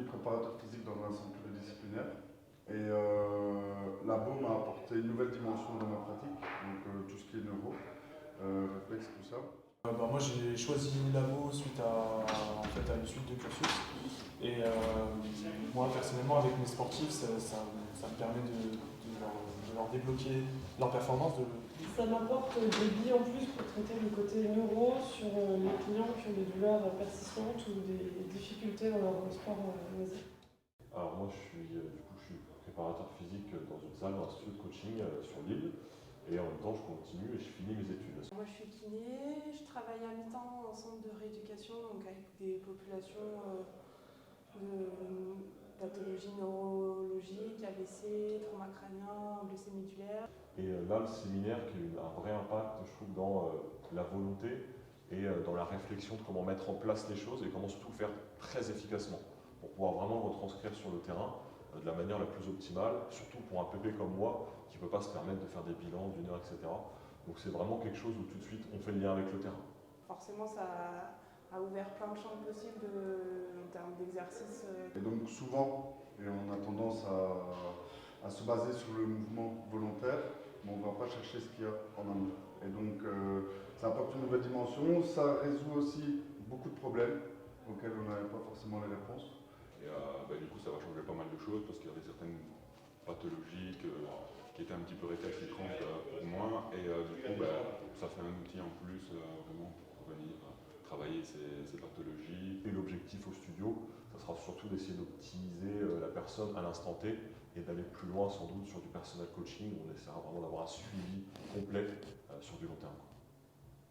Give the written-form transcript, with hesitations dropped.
préparateur physique dans un centre pluridisciplinaire. Et Labo m'a apporté une nouvelle dimension dans ma pratique, donc tout ce qui est neuro, réflexe, tout ça. Moi j'ai choisi Labo suite à une suite de cursus. Et moi personnellement avec mes sportifs, ça me permet de leur débloquer leur performance. Ça m'apporte des billes en plus pour traiter le côté neuro sur les clients qui ont des douleurs persistantes ou des difficultés dans leur sport loisir. Alors moi je suis préparateur physique dans une salle d'institut de coaching sur l'île et en même temps je continue et je finis mes études. Moi je suis kiné, je travaille à mi-temps en centre de rééducation donc avec des populations de pathologies neurologiques, AVC, trauma crânien, blessés médulaires. Et là le séminaire qui a eu un vrai impact je trouve dans la volonté et dans la réflexion de comment mettre en place les choses et comment surtout faire très efficacement pour pouvoir vraiment le retranscrire sur le terrain de la manière la plus optimale, surtout pour un pépé comme moi qui ne peut pas se permettre de faire des bilans d'une heure, etc. Donc c'est vraiment quelque chose où tout de suite on fait le lien avec le terrain. Forcément ça a ouvert plein de champs possibles en termes d'exercice. Et donc souvent, et on a tendance à se baser sur le mouvement volontaire, mais on ne va pas chercher ce qu'il y a en amont. Et donc ça apporte une nouvelle dimension, ça résout aussi beaucoup de problèmes auxquels on n'avait pas forcément les réponses. Et du coup, ça va changer pas mal de choses parce qu'il y avait certaines pathologies qui étaient un petit peu récalcitrantes pour moi. Et du coup, ça fait un outil en plus vraiment pour venir travailler ces pathologies. Et l'objectif au studio, ça sera surtout d'essayer d'optimiser la personne à l'instant T et d'aller plus loin sans doute sur du personal coaching où on essaiera vraiment d'avoir un suivi complet sur du long terme.